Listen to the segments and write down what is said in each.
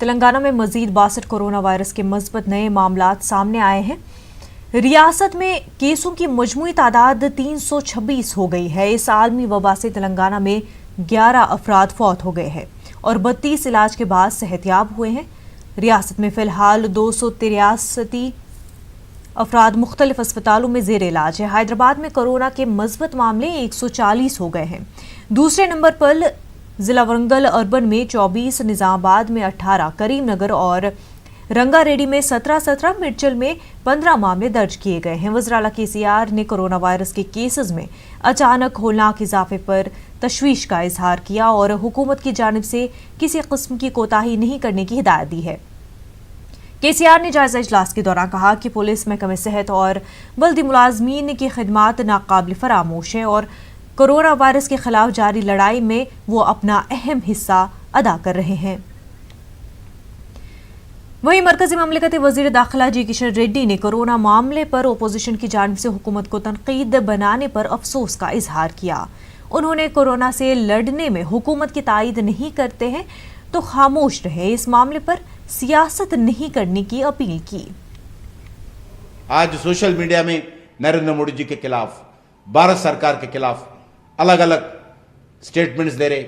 तेलंगाना में मजीद 62 corona virus के मज़बूत नए मामलात सामने आए हैं। रियासत में केसों की मजमूई तादाद 326 हो गई है। इस आलमी वबा से तेलंगाना में 11 अफराद फौत हो गए हैं और 32 इलाज के बाद सेहतयाब हुए हैं। रियासत में फिलहाल 263 अफराद मुख्तलिफ अस्पतालों में जेर इलाज है। हैदराबाद में कोरोना के मज़बूत मामले 140 हो गए हैं। दूसरे नंबर पर जिला वरंगल अर्बन में 24, निजामाबाद में 18, करीमनगर और रंगारेड्डी में 17, मिर्चल में 15 मामले दर्ज किए गए हैं। वज़ीर-ए-आला केसीआर ने कोरोना वायरस के केसेस में अचानक होलनाक इजाफे पर तशवीश का इजहार किया और हुकूमत की जानिब से किसी किस्म की कोताही नहीं करने की हिदायत दी है। केसीआर ने जायजा इजलास के दौरान कहा कि पुलिस, महकमे सेहत और बल्दी मुलाजमीन की खिदमात नाकाबिल फरामोश है और कोरोना वायरस के खिलाफ जारी लड़ाई में वो अपना अहम हिस्सा अदा कर रहे हैं। वहीं मरकजी ममलिकती वजीर दाखिला जी किशन रेड्डी ने कोरोना मामले पर अपोजिशन की जानिब से हुकूमत को तनकीद बनाने पर अफसोस का इजहार किया। उन्होंने कोरोना से लड़ने में हुकूमत की तायद नहीं करते हैं तो खामोश रहे, इस मामले पर सियासत नहीं करने की अपील की। आज सोशल मीडिया में नरेंद्र मोदी जी के खिलाफ, भारत सरकार के खिलाफ अलग अलग स्टेटमेंट्स दे रहे,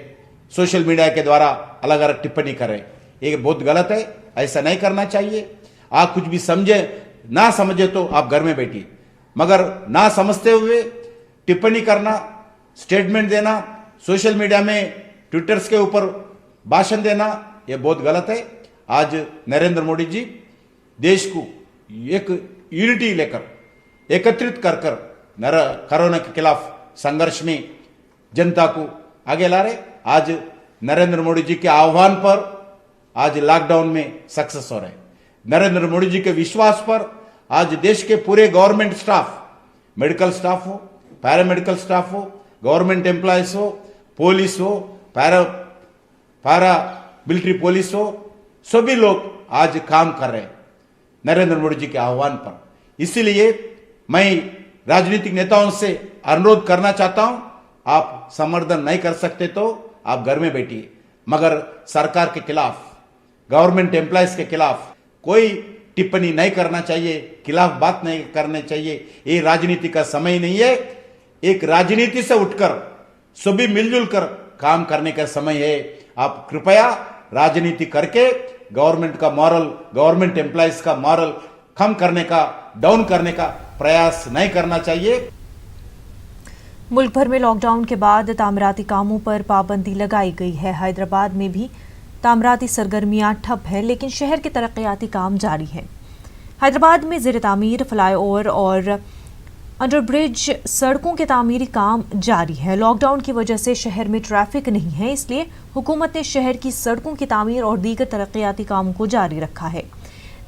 सोशल मीडिया के द्वारा अलग अलग टिप्पणी कर रहे। ये बहुत गलत है, ऐसा नहीं करना चाहिए। आप कुछ भी समझे ना समझे तो आप घर में बैठिए, मगर ना समझते हुए टिप्पणी करना, स्टेटमेंट देना, सोशल मीडिया में ट्विटर्स के ऊपर भाषण देना, यह बहुत गलत है। आज नरेंद्र मोदी जी देश को एक यूनिटी लेकर एकत्रित कर कोरोना के खिलाफ संघर्ष में जनता को आगे ला रहे। आज नरेंद्र मोदी जी के आह्वान पर आज लॉकडाउन में सक्सेस हो रहे। नरेंद्र मोदी जी के विश्वास पर आज देश के पूरे गवर्नमेंट स्टाफ, मेडिकल स्टाफ हो, पैरामेडिकल स्टाफ हो, गवर्नमेंट एम्प्लॉयज हो, पुलिस हो, पैरा मिलिट्री पुलिस हो, सभी लोग आज काम कर रहे हैं नरेंद्र मोदी जी के आह्वान पर। इसीलिए मैं राजनीतिक नेताओं से अनुरोध करना चाहता हूं, आप समर्थन नहीं कर सकते तो आप घर में बैठिए, मगर सरकार के खिलाफ, गवर्नमेंट एम्प्लॉयज के खिलाफ कोई टिप्पणी नहीं करना चाहिए, खिलाफ बात नहीं करनी चाहिए। ये राजनीति का समय नहीं है। एक राजनीति से उठकर सभी मिलजुल कर काम करने का समय है। आप कृपया राजनीति करके गवर्नमेंट का मॉरल, गवर्नमेंट एम्प्लॉयज का मॉरल कम करने का, डाउन करने का प्रयास नहीं करना चाहिए। मुल्क भर में लॉकडाउन के बाद तामीराती कामों पर पाबंदी लगाई गई है। हैदराबाद में भी तामीराती सरगर्मियां ठप हैं, लेकिन शहर के तरक्याती काम जारी हैं। हैदराबाद में ज़ेर तामीर फ्लाईओवर और अंडरब्रिज सड़कों के तामीरी काम जारी है। लॉकडाउन की वजह से शहर में ट्रैफिक नहीं है, इसलिए हुकूमत ने शहर की सड़कों की तामीर और दीगर तरक्याती कामों को जारी रखा है।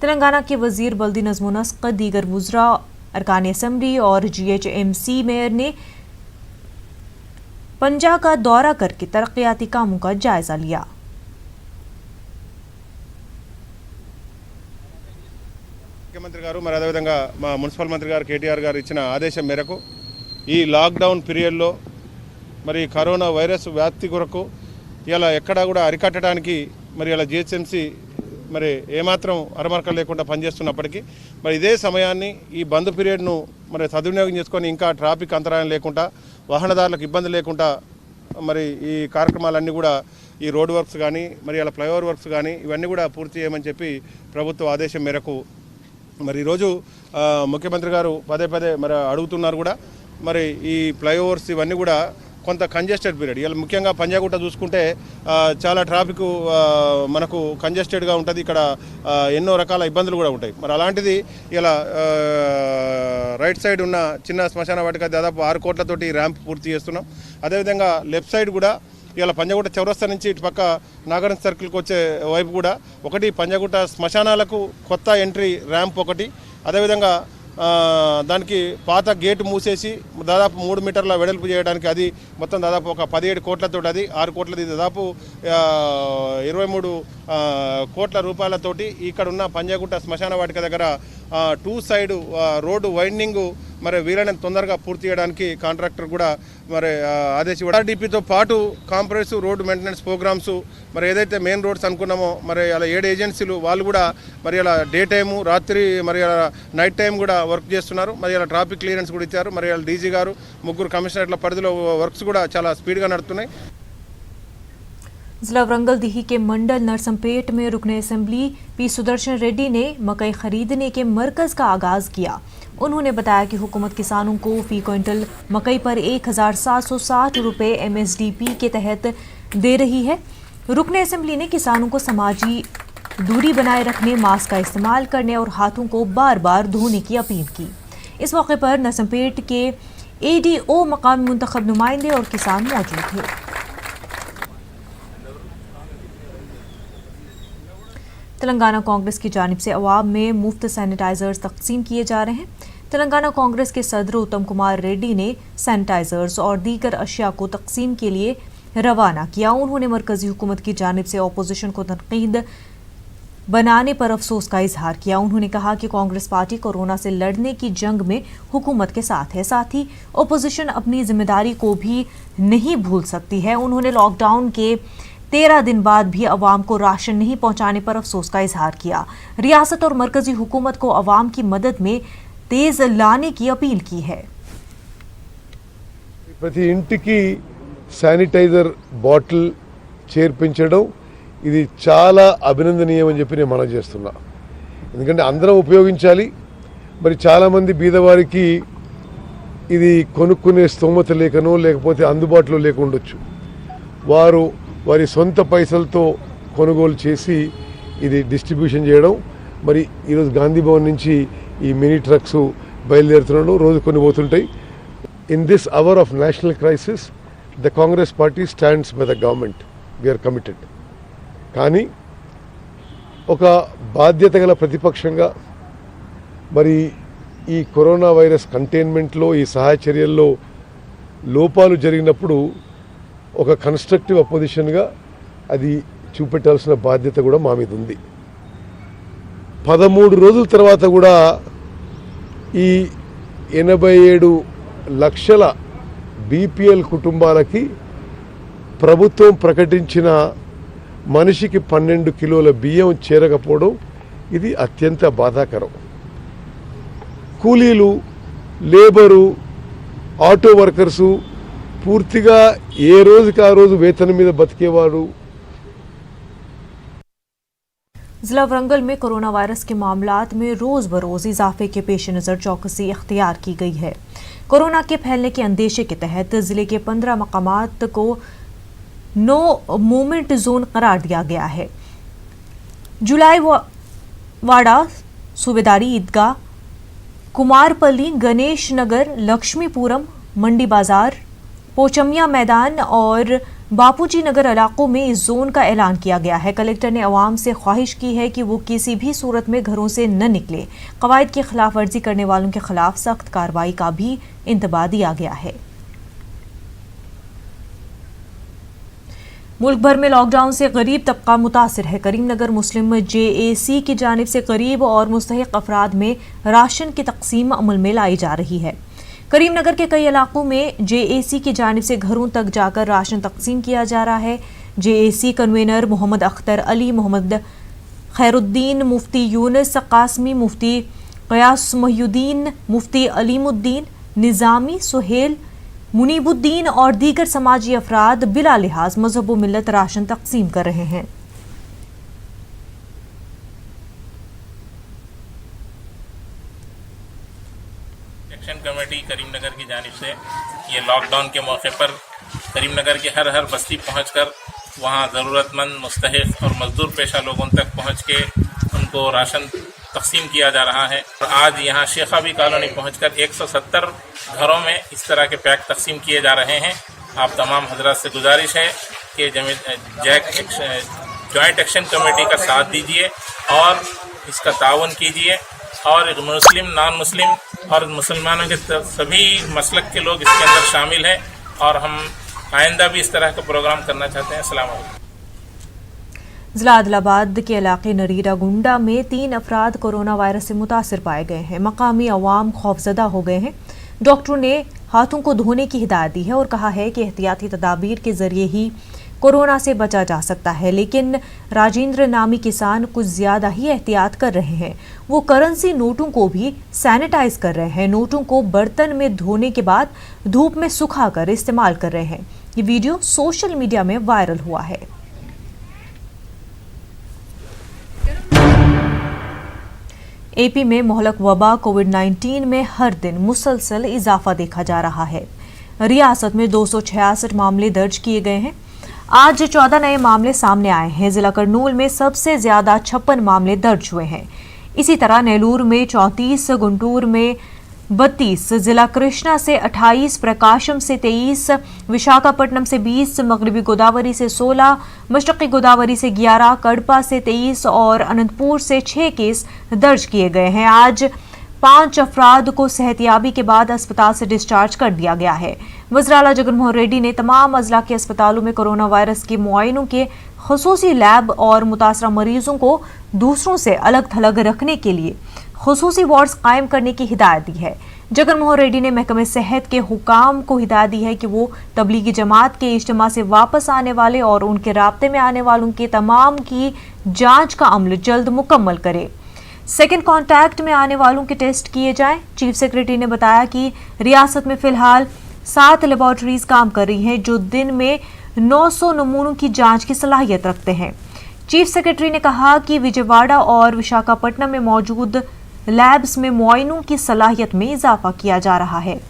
तेलंगाना के वजीर बल्दी नज़्म व नस्क, दीगर वुज़रा, अरकान असम्बली और GHMC मेयर ने पंजा का दौरा करके तरक्याती कामों का जायजा लिया। ముఖ్యమంత్రి గారు మరి అదేవిధంగా మా మున్సిపల్ మంత్రి గారు కేటీఆర్ గారు ఇచ్చిన ఆదేశం మేరకు ఈ లాక్డౌన్ పీరియడ్లో మరి కరోనా వైరస్ వ్యాప్తి కొరకు ఇలా ఎక్కడా కూడా అరికట్టడానికి మరి ఇలా GHMC మరి ఏమాత్రం అరమరకలు లేకుండా పనిచేస్తున్నప్పటికీ మరి ఇదే సమయాన్ని ఈ బంద్ పీరియడ్ను మరి సద్వినియోగం చేసుకొని ఇంకా ట్రాఫిక్ అంతరాయం లేకుండా, వాహనదారులకు ఇబ్బంది లేకుండా మరి ఈ కార్యక్రమాలన్నీ కూడా ఈ రోడ్ వర్క్స్ కానీ మరి ఇలా ఫ్లైఓవర్ వర్క్స్ కానీ ఇవన్నీ కూడా పూర్తి చేయమని చెప్పి ప్రభుత్వ ఆదేశం మేరకు మరి ఈరోజు ముఖ్యమంత్రి గారు పదే పదే మరి అడుగుతున్నారు కూడా. మరి ఈ ఫ్లైఓవర్స్ ఇవన్నీ కూడా కొంత కంజెస్టెడ్ పీరియడ్, ఇలా ముఖ్యంగా పంజాగుట్ట చూసుకుంటే చాలా ట్రాఫిక్ మనకు కంజెస్టెడ్గా ఉంటుంది. ఇక్కడ ఎన్నో రకాల ఇబ్బందులు కూడా ఉంటాయి. మరి అలాంటిది ఇలా రైట్ సైడ్ ఉన్న చిన్న శ్మశాన వాటిక దాదాపు 6 కోట్లతోటి ర్యాంప్ పూర్తి చేస్తున్నాం. అదేవిధంగా లెఫ్ట్ సైడ్ కూడా ఇలా పంజాగుట్ట చౌరస్తా నుంచి ఇటు పక్క నాగార్జున సర్కిల్కి వచ్చే వైపు కూడా ఒకటి, పంజాగుట్ట శ్మశానాలకు కొత్త ఎంట్రీ ర్యాంప్ ఒకటి, అదేవిధంగా దానికి పాత గేటు మూసేసి దాదాపు 3 మీటర్ల వెడల్పు చేయడానికి అది మొత్తం దాదాపు ఒక 17 కోట్లతో, అది 6 కోట్లది దాదాపు 23 కోట్ల రూపాయలతోటి ఇక్కడ ఉన్న పంజాగుట్ట శ్మశాన వాటిక దగ్గర 2 సైడ్ రోడ్డు వైండింగ్ మరి వీలైనంత తొందరగా పూర్తి చేయడానికి కాంట్రాక్టర్ కూడా మరి ఆదేశించారు. ఆర్డీపీతో పాటు కాంప్రహెన్సివ్ రోడ్ మెయింటెనెన్స్ ప్రోగ్రామ్స్ మరి ఏదైతే మెయిన్ రోడ్స్ అనుకున్నామో మరి అలా 7 ఏజెన్సీలు వాళ్ళు కూడా మరి అలా డే టైము రాత్రి మరి అలా నైట్ టైం కూడా వర్క్ చేస్తున్నారు. మరి అలా ట్రాఫిక్ క్లియరెన్స్ కూడా ఇచ్చారు. మరి అలా డీజీ గారు 3 కమిషనరేట్ల పరిధిలో వర్క్స్ కూడా చాలా స్పీడ్గా నడుస్తున్నాయి. जिला वरंगल-दीही के मंडल नरसंपेट में रुकन असेंबली पी सुदर्शन रेड्डी ने मकई खरीदने के मरकज का आगाज किया। उन्होंने बताया कि हुकूमत किसानों को फी क्विंटल मकई पर 1760 रुपये MSDP के तहत दे रही है। रुकन असेंबली ने किसानों को समाजी दूरी बनाए रखने, मास्क का इस्तेमाल करने और हाथों को बार बार धोने की अपील की। इस मौके पर नरसंपेट के ADO मकामी मुंतखब नुमाइंदे और किसान मौजूद थे। तेलंगाना कांग्रेस की जानिब से अवाम में मुफ्त सैनिटाइजर्स तकसीम किए जा रहे हैं। तेलंगाना कांग्रेस के सदर उत्तम कुमार रेड्डी ने सैनिटाइजर्स और दीगर अशिया को तकसीम के लिए रवाना किया। उन्होंने मरकजी हुकूमत की जानिब से अपोजिशन को तनकीद बनाने पर अफसोस का इजहार किया। उन्होंने कहा कि कांग्रेस पार्टी कोरोना से लड़ने की जंग में हुकूमत के साथ है, साथ ही अपोजिशन अपनी जिम्मेदारी को भी नहीं भूल सकती है। उन्होंने लॉकडाउन के 13 दिन बाद भी अवाम को राशन नहीं पहुंचाने पर अफसोस का इजहार किया। रियासत और मरकजी हुकूमत को अवाम की मदद में तेज लाने की अपील की है। ప్రతి ఇంటికి శానిటైజర్ బాటిల్ చేర్పించడం ఇది చాలా అభినందనీయమని చెప్పి నేను మనవి చేస్తున్నా. ఎందుకంటే అందరం ఉపయోగించాలి. మరి చాలామంది బీదవారికి ఇది కొనుక్కునే స్తోమత లేకనో లేకపోతే అందుబాటులో లేకుండొచ్చు. వారు వారి సొంత పైసలతో కొనుగోలు చేసి ఇది డిస్ట్రిబ్యూషన్ చేయడం. మరి ఈరోజు గాంధీ భవన్ నుంచి ఈ మినీ ట్రక్స్ బయలుదేరుతున్నాడు, రోజు కొన్ని పోతుంటాయి. In this hour of national crisis the Congress party stands by the government. We are committed. కానీ ఒక బాధ్యత గల ప్రతిపక్షంగా మరి ఈ కరోనా వైరస్ కంటైన్మెంట్లో ఈ సహాయ చర్యల్లో లోపాలు జరిగినప్పుడు ఒక కన్స్ట్రక్టివ్ అపోజిషన్గా అది చూపెట్టాల్సిన బాధ్యత కూడా మా మీద ఉంది. 13 రోజుల తర్వాత కూడా ఈ 87 లక్షల BPL కుటుంబాలకి ప్రభుత్వం ప్రకటించిన మనిషికి 12 కిలోల బియ్యం చేరకపోవడం ఇది అత్యంత బాధాకరం. కూలీలు, లేబరు, ఆటో వర్కర్సు పూర్తిగా ఏ రోజుకి ఆ రోజు వేతనం మీద బతికేవారు. जिला वरंगल में कोरोना वायरस के मामलात में रोज बरोज इजाफे के पेश नज़र चौकसी अख्तियार की गई है। कोरोना के फैलने के अंदेशे के तहत जिले के 15 मकामात को नो मूवमेंट जोन करार दिया गया है। जुलाई वाड़ा, सूबेदारी ईदगाह, कुमारपल्ली, गणेश नगर, लक्ष्मीपुरम, मंडी बाजार, पोचमिया मैदान और बापूजी नगर इलाकों में इस जोन का ऐलान किया गया है। कलेक्टर ने अवाम से ख्वाहिश की है कि वो किसी भी सूरत में घरों से न निकले। कवायद की खिलाफ वर्जी करने वालों के खिलाफ सख्त कार्रवाई का भी इंतबाह दिया गया है। मुल्क भर में लॉकडाउन से गरीब तबका मुतासिर है। करीमनगर मुस्लिम JAC की जानिब से गरीब और मुस्तहिक अफराद में राशन की तकसीम अमल में लाई जा रही है। करीमनगर के कई इलाकों में JAC की जानिब से घरों तक जाकर राशन तकसीम किया जा रहा है। JAC कन्वीनर मोहम्मद अख्तर अली, मोहम्मद खैरुद्दीन, मुफ्ती यूनुस कासमी, मुफ्ती कयास मोहिउद्दीन, मुफ्ती अलीमुद्दीन निज़ामी, सुहेल मुनीबुद्दीन और दीगर समाजी अफराद बिला लिहाज मजहब व मिल्लत राशन तकसीम कर रहे हैं। एक्शन कमेटी करीमनगर की जानिब से ये लॉकडाउन के मौके पर करीमनगर के हर बस्ती पहुंचकर वहां ज़रूरतमंद, मुस्तहिक़ और मजदूर पेशा लोगों तक पहुंच के उनको राशन तकसीम किया जा रहा है। और आज यहाँ शेखाबी कॉलोनी पहुंचकर 170 घरों में इस तरह के पैक तकसीम किए जा रहे हैं। आप तमाम हजरात से गुजारिश है कि जॉइंट एक्शन कमेटी का साथ दीजिए और इसका ताउन कीजिए और मुस्लिम, नॉन मुस्लिम और मुसलमानों के सभी मसलक के लोग इसके अंदर शामिल हैं और हम आइंदा भी इस तरह का प्रोग्राम करना चाहते हैं। अस्सलाम वालेकुम। जिला आदिलाबाद के इलाके नरीरा गुंडा में 3 अफराद कोरोना वायरस से मुतासिर पाए गए हैं। मकामी अवाम खौफजदा हो गए हैं। डॉक्टरों ने हाथों को धोने की हिदायत दी है और कहा है कि एहतियाती तदाबीर के जरिए ही कोरोना से बचा जा सकता है। लेकिन राजेंद्र नामी किसान कुछ ज्यादा ही एहतियात कर रहे हैं। वो करेंसी नोटों को भी सैनिटाइज कर रहे हैं। नोटों को बर्तन में धोने के बाद धूप में सुखाकर इस्तेमाल कर रहे हैं। ये वीडियो सोशल मीडिया में वायरल हुआ है। एपी में मोहलक वबा कोविड-19 में हर दिन मुसलसल इजाफा देखा जा रहा है। रियासत में 266 मामले दर्ज किए गए हैं। आज 14 नए मामले सामने आए हैं। जिला करनूल में सबसे ज्यादा 56 मामले दर्ज हुए हैं। इसी तरह नेलूर में 34, गुंटूर में 32, जिला कृष्णा से 28, प्रकाशम से 23, विशाखापट्टनम से 20, मगरबी गोदावरी से 16, मशरकी गोदावरी से 11, कड़पा से 23 और अनंतपुर से 6 केस दर्ज किए गए हैं। आज 5 अफराद को सेहतियाबी के बाद अस्पताल से डिस्चार्ज कर दिया गया है। वज़ीर-ए-आला जगनमोहन रेड्डी ने तमाम अजला के अस्पतालों में कोरोना वायरस के मुआयनों के खुसूसी लैब और मुतासरा मरीजों को दूसरों से अलग थलग रखने के लिए खुसूसी वार्ड्स कायम करने की हिदायत दी है। जगनमोहन रेड्डी ने महकमे सेहत के हुकाम को हिदायत दी है कि वो तबलीगी जमात के इज्तिमा से वापस आने वाले और उनके राब्ते में आने वालों के तमाम की जांच का अमल जल्द मुकम्मल करे। सेकेंड कॉन्टैक्ट में आने वालों के टेस्ट किए जाएं। चीफ सेक्रेटरी ने बताया कि रियासत में फिलहाल 7 लेबॉर्ट्रीज काम कर रही हैं जो दिन में 900 नमूनों की जांच की सलाहियत रखते हैं। चीफ सेक्रेटरी ने कहा कि विजयवाड़ा और विशाखापट्टनम में मौजूद लैब्स में मुआयनों की सलाहियत में इजाफा किया जा रहा है।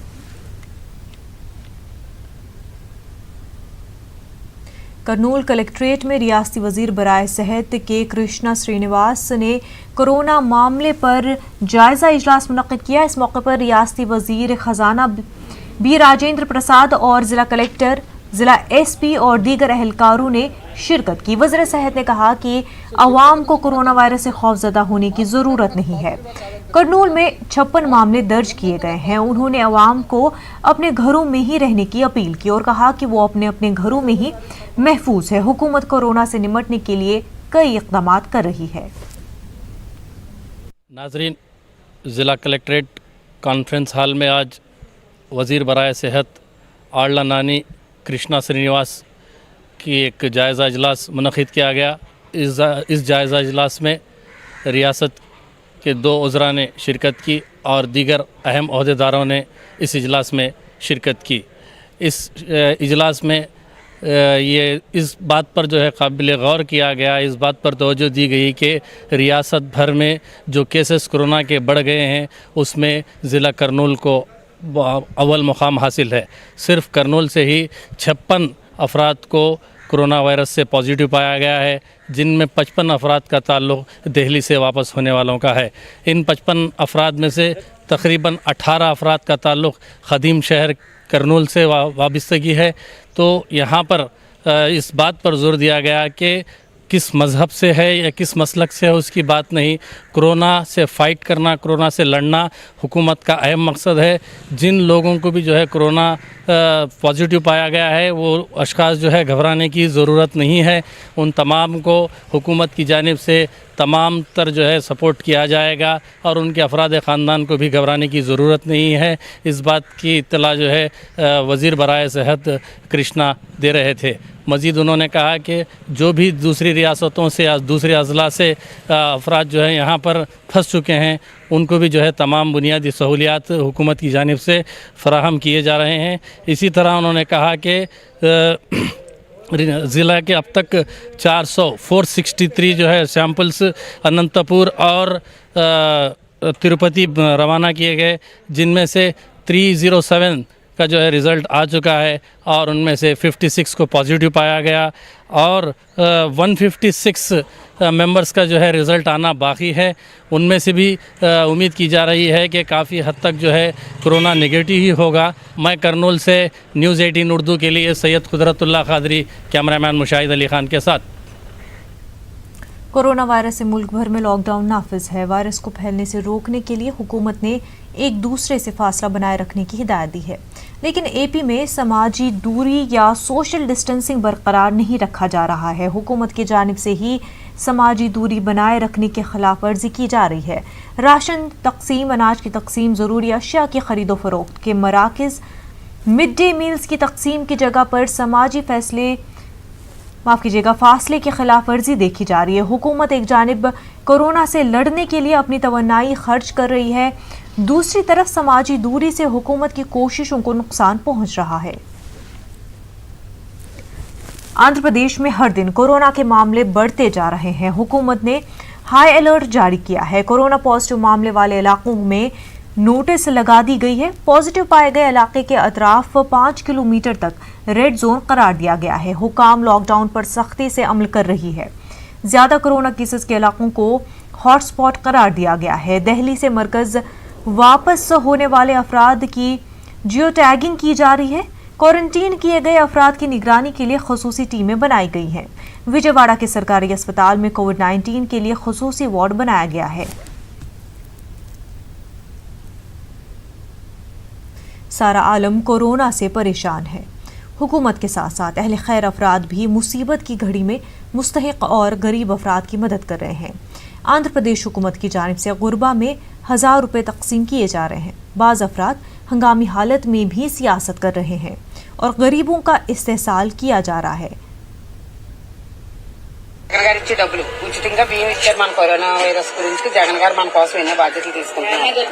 करनूल कलेक्ट्रेट में रियासती वजीर बराए सेहत के कृष्णा श्रीनिवास ने कोरोना मामले पर जायजा इजलास मुनक्किद किया। इस मौके पर रियासती वजीर खजाना बी राजेंद्र प्रसाद और जिला कलेक्टर, जिला एसपी और दीगर अहलकारों ने शिरकत की। वज़ीर सेहत ने कहा कि अवाम को कोरोना वायरस से खौफजदा होने की जरूरत नहीं है। करनूल में 56 मामले दर्ज किए गए हैं। उन्होंने अवाम को अपने घरों में ही रहने की अपील की और कहा कि वो अपने अपने घरों में ही महफूज है। हुकूमत कोरोना से निपटने के लिए कई इक़दाम कर रही है। नाज़रीन, ज़िला कलेक्ट्रेट कॉन्फ्रेंस हॉल में आज वज़ीर बराए सेहत आड़ला नानी कृष्णा श्रीनिवास की एक जायज़ा इजलास मुनक़िद किया गया। इस जायज़ा इजलास में रियासत के 2 उज़रा ने शिरकत की और दीगर अहम अहदेदारों ने इस इजलास में शिरकत की। इस इजलास में ये इस बात पर जो है काबिल गौर किया गया, इस बात पर तवज्जो दी गई कि रियासत भर में जो केसेस कोरोना के बढ़ गए हैं उसमें ज़िला करनूल को अव्वल मुकाम हासिल है। सिर्फ करनूल से ही 56 अफराद को कोरोना वायरस से पॉजिटिव पाया गया है, जिनमें 55 अफराद का ताल्लुक़ दिल्ली से वापस होने वालों का है। इन 55 अफराद में से तकरीबन 18 अफराद का ताल्लुक़ ख़दीम शहर करनूल से वाबस्तगी है। तो यहाँ पर इस बात पर जोर दिया गया कि किस मज़हब से है या किस मसलक से है उसकी बात नहीं, कोरोना से फ़ाइट करना, कोरोना से लड़ना हुकूमत का अहम मकसद है। जिन लोगों को भी जो है कोरोना पॉजिटिव पाया गया है वो अशख़ास जो है घबराने की ज़रूरत नहीं है। उन तमाम को हुकूमत की जानिब से तमाम तर जो है सपोर्ट किया जाएगा और उनके अफराद ख़ानदान को भी घबराने की ज़रूरत नहीं है। इस बात की इत्तला जो है वज़ीर बराए सेहत कृष्णा दे रहे थे। मज़ीद उन्होंने कहा कि जो भी दूसरी रियासतों से या दूसरे अज़ला से अफराद जो है यहाँ पर फंस चुके हैं उनको भी जो है तमाम बुनियादी सहूलियात हुकूमत की जानिब से फ़राहम किए जा रहे हैं। इसी तरह उन्होंने कहा कि ज़िला के अब तक 463 जो है सैम्पल्स अनंतपुर और तिरुपति रवाना किए गए, जिनमें से 307 का जो है रिज़ल्ट आ चुका है और उनमें से 56 को पॉजिटिव पाया गया और 156 मेंबर्स का जो है रिज़ल्ट आना बाकी है। उनमें से भी उम्मीद की जा रही है कि काफ़ी हद तक जो है कोरोना नेगेटिव ही होगा। मैं करनूल से न्यूज़ 18 उर्दू के लिए सैयद कुदरतुल्लाह कादरी, कैमरामैन मुशाहिद अली ख़ान के साथ। कोरोना वायरस से मुल्क भर में लॉकडाउन नाफिज है। वायरस को फैलने से रोकने के लिए हुकूमत ने एक दूसरे से फासला बनाए रखने की हिदायत दी है, लेकिन एपी में समाजी दूरी या सोशल डिस्टेंसिंग बरकरार नहीं रखा जा रहा है। हुकूमत की जानिब से ही समाजी दूरी बनाए रखने के खिलाफ वर्जी की जा रही है। राशन तकसीम, अनाज की तकसीम, ज़रूरी अशिया की खरीदो फरोख्त के मराकज़, मिड डे मील्स की तकसीम की जगह पर समाजी फासले की खिलाफ वर्जी देखी जा रही है। हुकूमत एक जानिब कोरोना से लड़ने के लिए अपनी तवन्नाई खर्च कर रही है, दूसरी तरफ समाजी दूरी से हुकूमत की कोशिशों को नुकसान पहुंच रहा है। आंध्र प्रदेश में हर दिन कोरोना के मामले बढ़ते जा रहे हैं। हुकूमत ने हाई अलर्ट जारी किया है। कोरोना पॉजिटिव मामले वाले इलाकों में नोटिस लगा दी गई है। पॉजिटिव पाए गए इलाके के अतराफ 5 किलोमीटर तक रेड जोन करार दिया गया है। हुकाम लॉकडाउन पर सख्ती से अमल कर रही है। ज्यादा कोरोना केसेस के इलाकों को हॉटस्पॉट करार दिया गया है। दिल्ली से मरकज वापस होने वाले अफराद की जियो टैगिंग की जा रही है। क्वारंटीन किए गए अफराद की निगरानी के लिए खुसूसी टीमें बनाई गई हैं। विजयवाड़ा के सरकारी अस्पताल में कोविड-19 के लिए खुसूसी वार्ड बनाया गया है। सारा आलम कोरोना से परेशान है। हुकूमत के साथ साथ अहले खैर अफराद भी मुसीबत की घड़ी में मुस्तहिक और गरीब अफराद की मदद कर रहे हैं। आंध्र प्रदेश हुकूमत की जानिब से गुरबा में 1000 रुपये तकसीम किए जा रहे हैं। बाज़ अफराद हंगामी हालत में भी सियासत कर रहे हैं और गरीबों का इस्तेहसाल किया जा रहा है। జగన్ గారు ఇచ్చే డబ్బులు ఉచితంగా బియ్యం ఇచ్చారు. మన కరోనా వైరస్ గురించి జగన్ గారు మన కోసం ఎన్నో బాధ్యతలు తీసుకుంటున్నారు.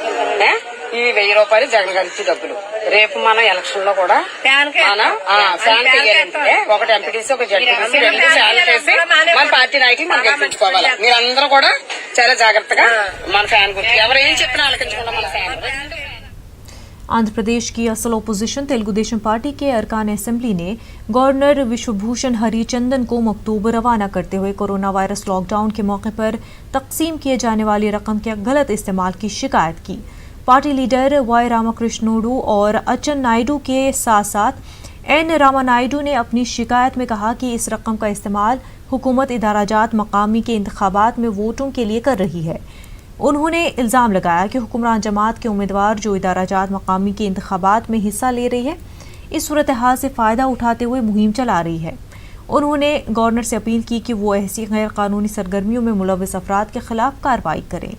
ఇవి 1000 రూపాయలు జగన్ గారు ఇచ్చే డబ్బులు. రేపు మన ఎలక్షన్ లో కూడా ఫ్యాన్ వేయాలంటే ఒకటి ఎంపీటీసీ, ఒక జడ్పీటీసీ, 2 ఫ్యాన్ వేసి మన పార్టీ నాయకులు మనం గెలిపించుకోవాలి. మీరందరూ కూడా చాలా జాగ్రత్తగా మన ఫ్యాన్ గురించి ఎవరు ఏం చెప్పినా ఆలకించకుండా మన ఫ్యాన్। आंध्र प्रदेश की असल ओपोजिशन तेलुगु देशम पार्टी के अरकान असेंबली ने गवर्नर विश्वभूषण हरिचंदन को मकतूब रवाना करते हुए कोरोना वायरस लॉकडाउन के मौके पर तकसीम किए जाने वाली रकम के गलत इस्तेमाल की शिकायत की। पार्टी लीडर वाई रामाकृष्णोडू और अच्चन नायडू के साथ साथ एन रामानायडू ने अपनी शिकायत में कहा कि इस रकम का इस्तेमाल हुकूमत इदाराजात मकामी के इंतखाबात में वोटों के लिए कर रही है। उन्होंने इल्ज़ाम लगाया कि हुक्मरान जमात के उम्मीदवार जो इदाराजात मकामी के इंतखाबात में हिस्सा ले रही है, इस सूरत हाल से फ़ायदा उठाते हुए मुहिम चला रही है। उन्होंने गवर्नर से अपील की कि वो ऐसी गैर कानूनी सरगर्मियों में मुलव्वस अफराद के खिलाफ कार्रवाई करें।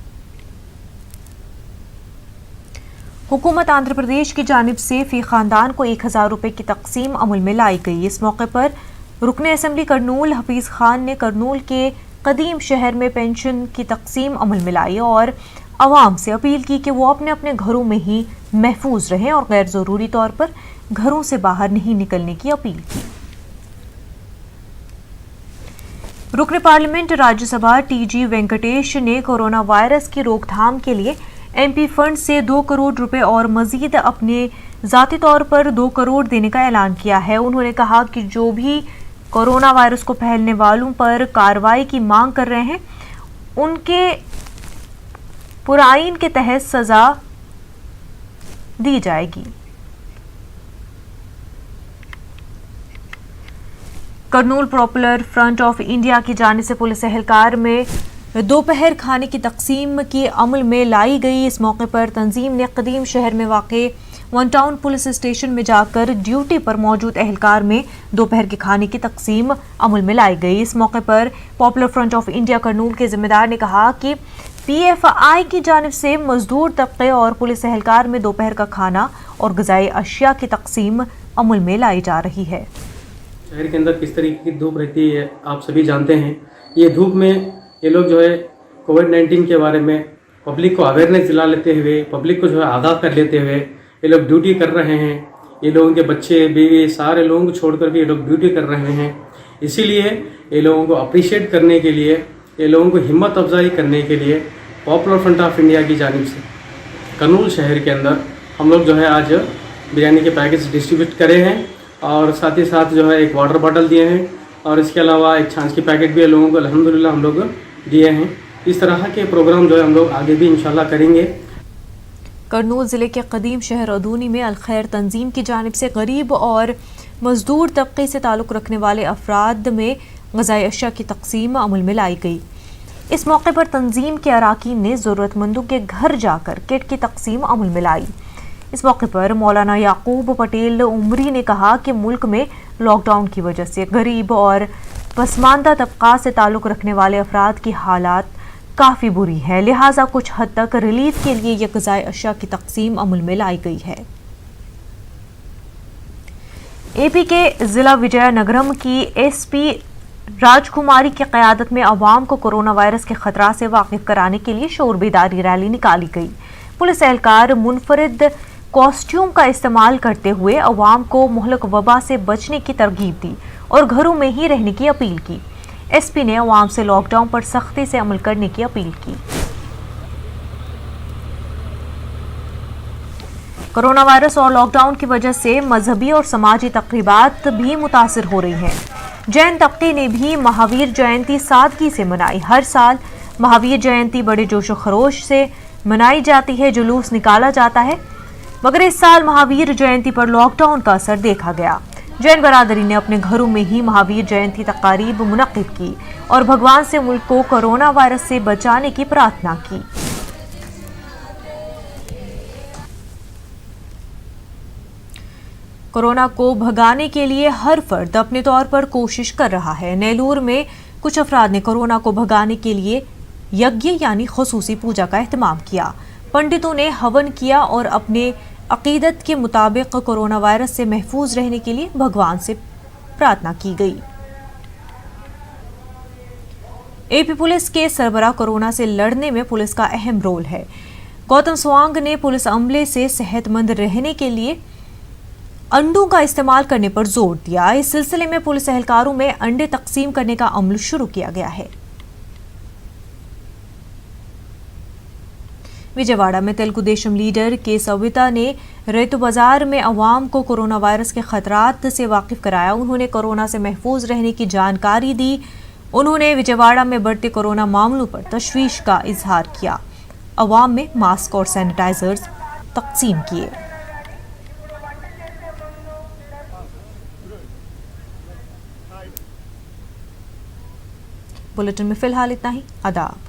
हुकूमत आंध्र प्रदेश की जानिब से फ़ी ख़ानदान को 1000 रुपये की तकसीम अमल में लाई गई। इस मौके पर रुकन असम्बली करनूल हफीज़ खान ने करनूल के कदीम शहर में पेंशन की तकसीम अमल में लाई और आवाम से अपील की कि वो अपने अपने घरों में ही महफूज रहें और गैर ज़रूरी तौर पर घरों से बाहर नहीं निकलने की अपील की। रुकन पार्लियामेंट राज्यसभा टीजी वेंकटेश ने कोरोना वायरस की रोकथाम के लिए एमपी फंड से 2 करोड़ रुपए और मजीद अपने ज़ाती तौर पर 2 करोड़ देने का ऐलान किया है। उन्होंने कहा कि जो भी कोरोना वायरस को फैलने वालों पर कार्रवाई की मांग कर रहे हैं, उनके पुराइन के तहत सजा दी जाएगी। Kurnool popular front of India की जानिब से पुलिस एहलकार में दोपहर खाने की तकसीम की अमल में लाई गई। इस मौके पर तंजीम ने कदीम शहर में वाक़े वन टाउन पुलिस स्टेशन में जाकर ड्यूटी पर मौजूद एहलकार में दोपहर के खाने की तकसीम अमल में लाई गई। इस मौके पर popular front of India Kurnool के जिम्मेदार ने कहा कि पीएफआई की जानिब से मजदूर तबके और पुलिस एहलकार में दोपहर का खाना और ग़िज़ाई अशिया की तकसीम अमल में लाई जा रही है। शहर के अंदर किस तरीके की धूप रहती है आप सभी जानते हैं। ये धूप में ये लोग जो है कोविड-19 के बारे में पब्लिक को अवेयरनेस दिला लेते हुए, पब्लिक को जो है आगाह कर लेते हुए ये लोग ड्यूटी कर रहे हैं। ये लोगों के बच्चे बीवी सारे लोगों को छोड़कर भी ये लोग ड्यूटी कर रहे हैं। इसीलिए ये लोगों को अप्रिशिएट करने के लिए, ये लोगों को हिम्मत अफजाई करने के लिए पॉपुलर फ्रंट ऑफ इंडिया की जानिब से करनूल शहर के अंदर हम लोग जो है आज बिरयानी के पैकेज डिस्ट्रीब्यूट करे हैं और साथ ही साथ जो है एक वाटर बॉटल दिए हैं और इसके अलावा एक छाछ की पैकेट भी लोगों को अल्हम्दुलिल्लाह हम लोग दिए हैं। इस तरह के प्रोग्राम जो है हम लोग आगे भी इंशाल्लाह करेंगे। करनूल ज़िले के कदीम शहर अदूनी में अलखैर तंजीम की जानिब से गरीब और मजदूर तबके से ताल्लुक़ रखने वाले अफराद में ग़िज़ाई अशिया की तकसीम अमल में लाई गई। इस मौके पर तंजीम के अराकीन ने जरूरतमंदों के घर जाकर किट की तकसीम अमल में लाई। इस मौके पर मौलाना याकूब पटेल उमरी ने कहा कि मुल्क में लॉकडाउन की वजह से गरीब और पसमानदा तबका से ताल्लुक रखने वाले अफराद की हालात काफ़ी बुरी है, लिहाजा कुछ हद तक रिलीफ के लिए यह ग़िज़ाई अशिया की तकसीम अमल में लाई गई है। एपी के जिला विजयनगरम की एसपी राजकुमारी की क़यादत में अवाम को कोरोना वायरस के खतरा से वाकिफ कराने के लिए शोर बेदारी रैली निकाली गई। पुलिस एहलकार मुनफरिद कॉस्ट्यूम का इस्तेमाल करते हुए अवाम को मुहलक वबा से बचने की तरगीब दी और घरों में ही रहने की अपील की। एसपी ने अवाम से लॉकडाउन पर सख्ती से अमल करने की अपील की। कोरोना वायरस और लॉकडाउन की वजह से मजहबी और समाजी तकरीबात भी मुतासिर हो रही हैं। जैन तबके ने भी महावीर जयंती सादगी से मनाई। हर साल महावीर जयंती बड़े जोश व खरोश से मनाई जाती है, जुलूस निकाला जाता है, मगर इस साल महावीर जयंती पर लॉकडाउन का असर देखा गया। जैन बरादरी ने अपने घरों में ही महावीर जयंती तकारीब मुनक्किद की और भगवान से मुल्क को कोरोना वायरस से बचाने की प्रार्थना की। कोरोना को भगाने के लिए हर फर्द अपने तौर पर कोशिश कर रहा है। नेलूर में कुछ अफराद ने कोरोना को भगाने के लिए यज्ञ यानी खुसूसी पूजा का एहतमाम किया। पंडितों ने हवन किया और अपने अकीदत के मुताबिक कोरोना वायरस से महफूज रहने के लिए भगवान से प्रार्थना की गई। एपी पुलिस के सरबराह कोरोना से लड़ने में पुलिस का अहम रोल है। गौतम स्वांग ने पुलिस अमले से सेहतमंद रहने के लिए अंडों का इस्तेमाल करने पर जोर दिया। इस सिलसिले में पुलिस एहलकारों में अंडे तकसीम करने का अमल शुरू किया गया है। विजयवाड़ा में तेलुगु देशम लीडर के सविता ने रैतु बाजार में अवाम को कोरोना वायरस के खतरात से वाकिफ कराया। उन्होंने कोरोना से महफूज रहने की जानकारी दी। उन्होंने विजयवाड़ा में बढ़ते कोरोना मामलों पर तशवीश का इजहार किया। अवाम में मास्क और सैनिटाइजर्स तकसीम किए। बुलेटिन में फिलहाल इतना ही। आदाब।